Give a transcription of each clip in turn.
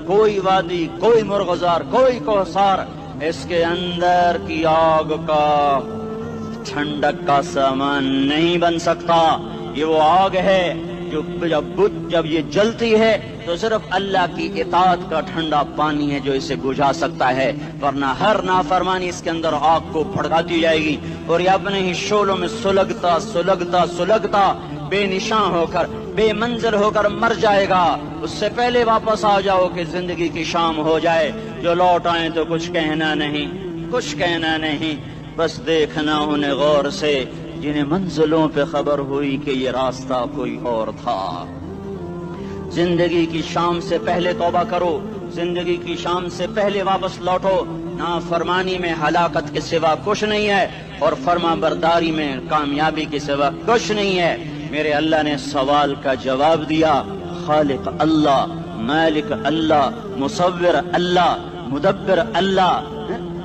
کوئی وادی، کوئی مرغزار، کوئی کوثر اس کے اندر کی آگ کا ٹھنڈک کا سامان نہیں بن سکتا۔ یہ وہ آگ ہے جو جب یہ جلتی ہے تو صرف اللہ کی اطاعت کا ٹھنڈا پانی ہے جو اسے بجھا سکتا ہے، ورنہ ہر نافرمانی اس کے اندر آگ کو بھڑکاتی جائے گی اور یہ اپنے ہی شعلوں میں سلگتا بے نشان ہو کر، بے منزل ہو کر مر جائے گا۔ اس سے پہلے واپس آ جاؤ کہ زندگی کی شام ہو جائے۔ جو لوٹ آئیں تو کچھ کہنا نہیں، بس دیکھنا انہیں غور سے جنہیں منزلوں پہ خبر ہوئی کہ یہ راستہ کوئی اور تھا۔ زندگی کی شام سے پہلے توبہ کرو، زندگی کی شام سے پہلے واپس لوٹو۔ نافرمانی میں ہلاکت کے سوا کچھ نہیں ہے اور فرما برداری میں کامیابی کے سوا کچھ نہیں ہے۔ میرے اللہ نے سوال کا جواب دیا، خالق اللہ، مالک اللہ، مصور اللہ، مدبر اللہ،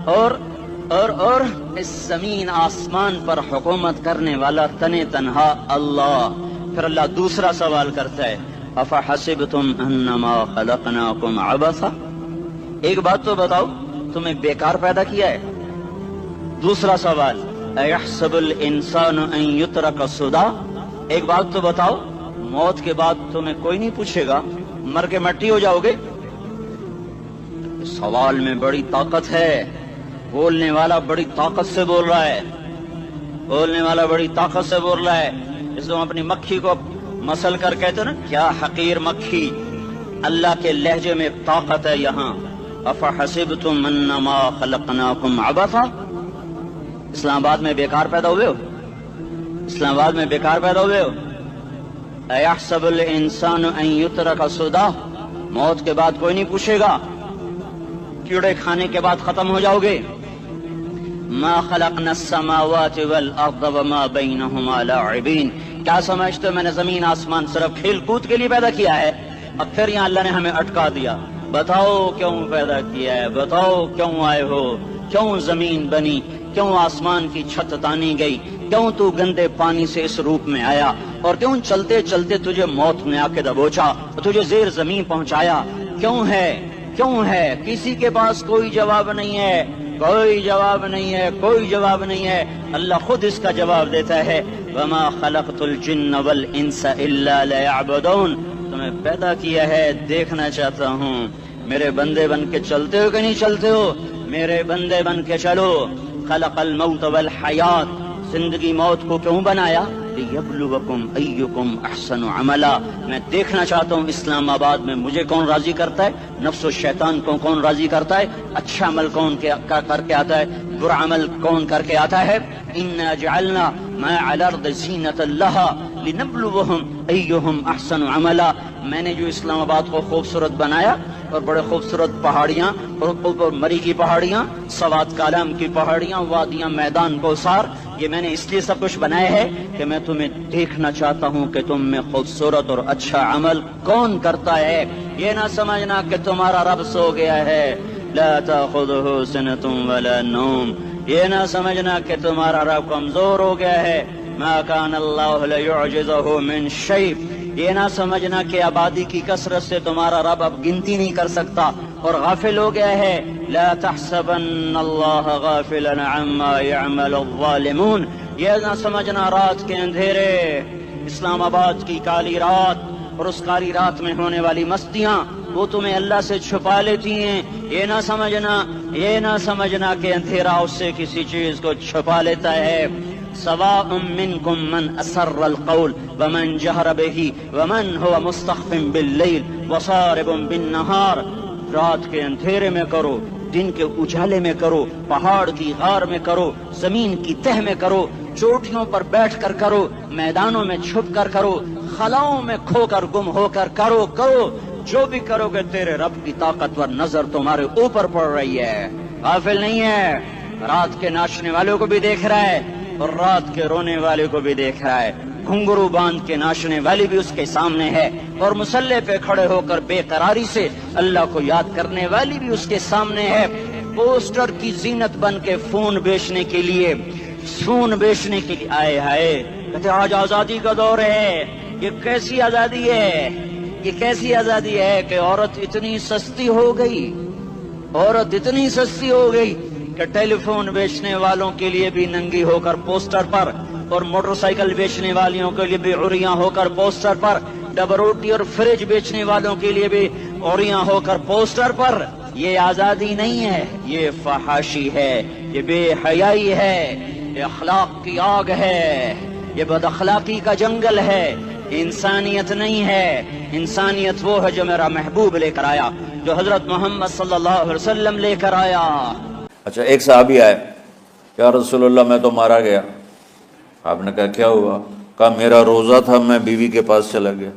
اور اس زمین آسمان پر حکومت کرنے والا تنے تنہا اللہ۔ پھر اللہ دوسرا سوال کرتا ہے، افحسبتم انما خلقناکم عبثا، ایک بات تو بتاؤ تمہیں بیکار پیدا کیا ہے؟ دوسرا سوال، ایحسب الانسان ان یترک سدی، ایک بات تو بتاؤ موت کے بعد تمہیں کوئی نہیں پوچھے گا، مر کے مٹی ہو جاؤ گے؟ سوال میں بڑی طاقت ہے، بولنے والا بڑی طاقت سے بول رہا ہے، اس کو اپنی مکھی کو مسل کر کہتے ہیں نا، کیا حقیر مکھی، اللہ کے لہجے میں طاقت ہے یہاں۔ افحسبتم انما خلقناکم عبثا، اسلام آباد میں بیکار پیدا ہوئے ہو؟ ایحسب الانسان ان یترک سدی، موت کے بعد کوئی نہیں پوچھے گا، کیڑے کھانے کے بعد ختم ہو جاؤ گے۔ ما خلقنا السماوات والارض وما بینہما لاعبین، کیا سمجھتے ہو میں نے زمین آسمان صرف کھیل کود کے لیے پیدا کیا ہے؟ اب پھر یہاں اللہ نے ہمیں اٹکا دیا، بتاؤ کیوں پیدا کیا ہے، بتاؤ کیوں آئے ہو، کیوں زمین بنی، کیوں آسمان کی چھت تانی گئی، کیوں تو گندے پانی سے اس روپ میں آیا، اور کیوں چلتے چلتے تجھے موت نے آ کے دبوچا، تجھے زیر زمین پہنچایا، کیوں ہے؟ کسی کے پاس کوئی جواب نہیں ہے، اللہ خود اس کا جواب دیتا ہے، وما خلقت الجن والانس الا ليعبدون، تمہیں پیدا کیا ہے دیکھنا چاہتا ہوں میرے بندے بن کے چلتے ہو کہ نہیں چلتے ہو، میرے بندے بن کے چلو۔ خلق الموت والحیات، زندگی موت کو کیوں بنایا؟ لیبلوکم ایکم احسن عملا، میں دیکھنا چاہتا ہوں اسلام آباد میں مجھے کون راضی کرتا ہے، نفس و شیطان کو کون راضی کرتا ہے، اچھا عمل کون کر کے آتا ہے، برا عمل کون کر کے آتا ہے۔ انا جعلنا ما علی الارض زینۃ لہا لنبلوہم ایہم احسن عملا، میں نے جو اسلام آباد کو خوبصورت بنایا اور بڑے خوبصورت پہاڑیاں اور اوپر مری کی پہاڑیاں، سوات کالام کی پہاڑیاں، وادیاں، میدان کوثر، یہ میں نے اس لیے سب کچھ بنایا ہے کہ میں تمہیں دیکھنا چاہتا ہوں کہ تم میں خوبصورت اور اچھا عمل کون کرتا ہے۔ یہ نہ سمجھنا کہ تمہارا رب سو گیا ہے، لا تأخذہ سنۃ ولا نوم، یہ نہ سمجھنا کہ تمہارا رب کمزور ہو گیا ہے، ما کان اللہ لیعجزہ من شیء، یہ نہ سمجھنا کہ آبادی کی کثرت سے تمہارا رب اب گنتی نہیں کر سکتا اور غافل ہو گیا ہے۔ لا تحسبن اللہ غافلا عما يعمل الظالمون، یہ نہ سمجھنا رات کے اندھیرے، اسلام آباد کی کالی رات اور اس کالی رات میں ہونے والی مستیاں وہ تمہیں اللہ سے چھپا لیتی ہیں، یہ نہ سمجھنا کہ اندھیرا اس سے کسی چیز کو چھپا لیتا ہے۔ سواء منکم من اسر القول ومن جہر به ومن هو مستخف باللیل وصارب بالنہار، رات کے اندھیرے میں کرو، دن کے اجالے میں کرو، پہاڑ کی غار میں کرو، زمین کی تہ میں کرو، چوٹیوں پر بیٹھ کر کرو، میدانوں میں چھپ کر کرو، خلاؤں میں کھو کر گم ہو کر کرو، جو بھی کرو گے تیرے رب کی طاقتور نظر تمہارے اوپر پڑ رہی ہے، غافل نہیں ہے، رات کے ناچنے والوں کو بھی دیکھ رہا ہے اور رات کے رونے والے کو بھی دیکھ رہا ہے، گھنگرو باندھ کے ناچنے والی بھی اس کے سامنے ہے اور مسلح پہ کھڑے ہو کر بے قراری سے اللہ کو یاد کرنے والی بھی اس کے سامنے ہے۔ پوسٹر کی زینت بن کے فون بیچنے کے لیے آئے ہائے، کہتے آج آزادی کا دور ہے، یہ کیسی آزادی ہے، یہ کیسی آزادی ہے کہ عورت اتنی سستی ہو گئی، عورت اتنی سستی ہو گئی کہ ٹیلی فون بیچنے والوں کے لیے بھی ننگی ہو کر پوسٹر پر، اور موٹر سائیکل بیچنے والیوں کے لیے بھی عریاں ہو کر پوسٹر پر، ڈبل روٹی اور فریج بیچنے والوں کے لیے بھی عریاں ہو کر پوسٹر پر۔ یہ آزادی نہیں ہے، یہ فحاشی ہے، یہ بے حیائی ہے، یہ اخلاق کی آگ ہے، یہ بد اخلاقی کا جنگل ہے، انسانیت نہیں ہے۔ انسانیت وہ ہے جو میرا محبوب لے کر آیا، جو حضرت محمد صلی اللہ علیہ وسلم لے کر آیا۔ اچھا، ایک صحابی آئے، یا رسول اللہ میں تو مارا گیا۔ آپ نے کہا کیا ہوا؟ کہا میرا روزہ تھا، میں بیوی کے پاس چلا گیا۔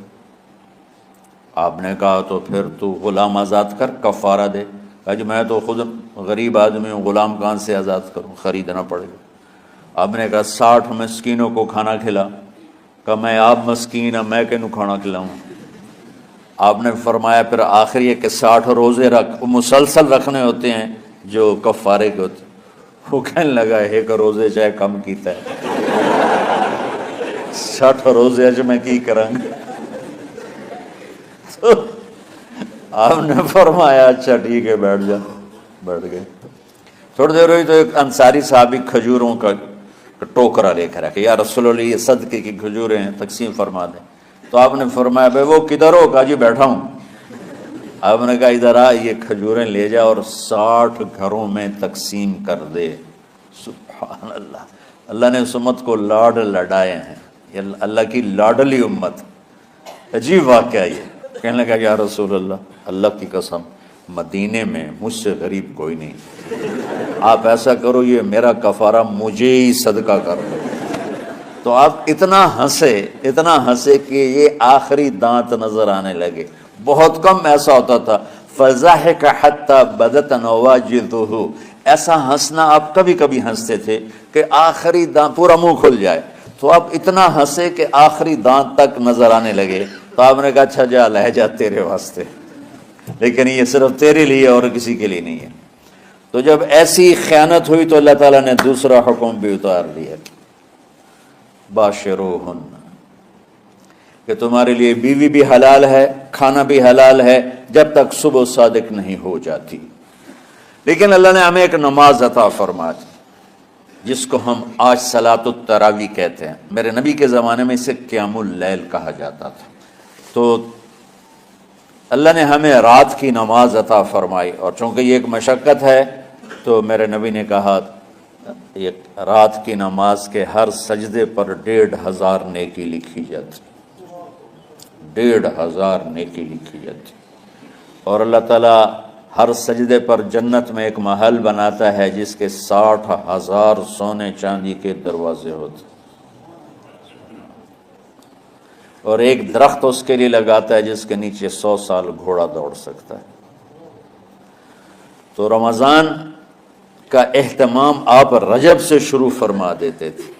آپ نے کہا تو پھر تو غلام آزاد کر، کفارہ دے۔ کہا جی میں تو خود غریب آدمی ہوں، غلام کہاں سے آزاد کروں، خریدنا پڑے گا۔ آپ نے کہا 60 مسکینوں کو کھانا کھلا۔ کہا میں آپ مسکین ہوں، میں کینوں کھانا کھلاؤں؟ آپ نے فرمایا پھر آخر یہ کہ 60 روزے رکھ، مسلسل رکھنے ہوتے ہیں جو کفارے کے ہوتے ہیں۔ وہ کہنے لگا ایک روزے چاہے کم کیتا ہے، 60 روزے اج میں کی کروں گا۔ تو آپ نے فرمایا اچھا ٹھیک ہے بیٹھ جا۔ بیٹھ گئے۔ تھوڑی دیر ہوئی تو ایک انصاری صحابی کھجوروں کا ٹوکرا لے کر آیا، یا رسول اللہ یہ صدقے کی کھجوریں ہیں، تقسیم فرما دیں۔ تو آپ نے فرمایا بھائی وہ کدھر ہو؟ کہا جی بیٹھا ہوں۔ آپ نے کہا ادھر آ، یہ کھجوریں لے جا اور 60 گھروں میں تقسیم کر دے۔ سبحان اللہ، اللہ نے اس امت کو لاڈ لڈائے ہیں، یہ اللہ کی لاڈلی امت۔ عجیب واقعہ یہ۔ کہنے لگا یا رسول اللہ کی قسم مدینے میں مجھ سے غریب کوئی نہیں، آپ ایسا کرو یہ میرا کفارہ مجھے ہی صدقہ کر دو۔ تو آپ اتنا ہنسے کہ یہ آخری دانت نظر آنے لگے۔ بہت کم ایسا ہوتا تھا، فَضَحِكَ حَتَّى بَدَتْ نَوَاجِذُهُ، ایسا ہنسنا آپ کبھی کبھی ہنستے تھے کہ آخری دانت پورا منہ کھل جائے۔ تو آپ اتنا ہنسے کہ آخری دانت تک نظر آنے لگے۔ تو آپ نے کہا اچھا جا لے جا تیرے واسطے، لیکن یہ صرف تیرے لیے اور کسی کے لیے نہیں ہے۔ تو جب ایسی خیانت ہوئی تو اللہ تعالیٰ نے دوسرا حکم بھی اتار دیا، باشروہن، کہ تمہارے لیے بیوی بھی حلال ہے، کھانا بھی حلال ہے جب تک صبح صادق نہیں ہو جاتی۔ لیکن اللہ نے ہمیں ایک نماز عطا فرما دی جس کو ہم آج صلاۃ التراویح کہتے ہیں۔ میرے نبی کے زمانے میں اسے قیام اللیل کہا جاتا تھا۔ تو اللہ نے ہمیں رات کی نماز عطا فرمائی، اور چونکہ یہ ایک مشقت ہے تو میرے نبی نے کہا یہ رات کی نماز کے ہر سجدے پر 1500 نیکی لکھی جاتی، 1500 نیکی لکھی جاتی۔ اور اللہ تعالیٰ ہر سجدے پر جنت میں ایک محل بناتا ہے جس کے 60,000 سونے چاندی کے دروازے ہوتے، اور ایک درخت اس کے لیے لگاتا ہے جس کے نیچے 100 سال گھوڑا دوڑ سکتا ہے۔ تو رمضان کا اہتمام آپ رجب سے شروع فرما دیتے تھے۔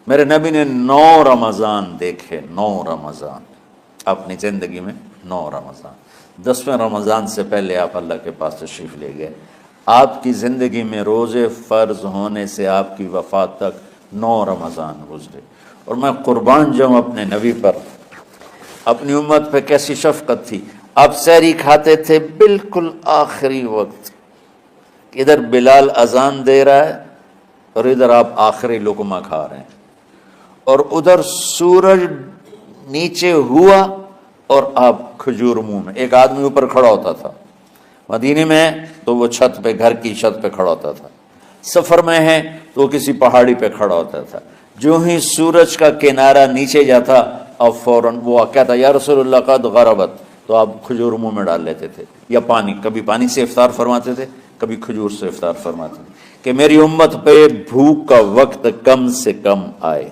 میرے نبی نے 9 رمضان دیکھے، 9 رمضان اپنی زندگی میں، 9 رمضان۔ 10ویں رمضان سے پہلے آپ اللہ کے پاس تشریف لے گئے۔ آپ کی زندگی میں روزے فرض ہونے سے آپ کی وفات تک 9 رمضان گزرے۔ اور میں قربان جاؤں اپنے نبی پر، اپنی امت پہ کیسی شفقت تھی۔ آپ سحری کھاتے تھے بالکل آخری وقت، ادھر بلال اذان دے رہا ہے اور ادھر آپ آخری لقمہ کھا رہے ہیں، اور ادھر سورج نیچے ہوا اور آپ کھجور منہ میں۔ ایک آدمی اوپر کھڑا ہوتا تھا مدینے میں تو وہ چھت پہ، گھر کی چھت پہ کھڑا ہوتا تھا، سفر میں ہے تو وہ کسی پہاڑی پہ کھڑا ہوتا تھا۔ جو ہی سورج کا کنارہ نیچے جاتا اب فوراً وہ کہتا یا رسول اللہ قد غربت، تو آپ کھجور منہ میں ڈال لیتے تھے، یا پانی، کبھی پانی سے افطار فرماتے تھے، کبھی کھجور سے افطار فرماتے تھے، کہ میری امت پہ بھوک کا وقت کم سے کم آئے۔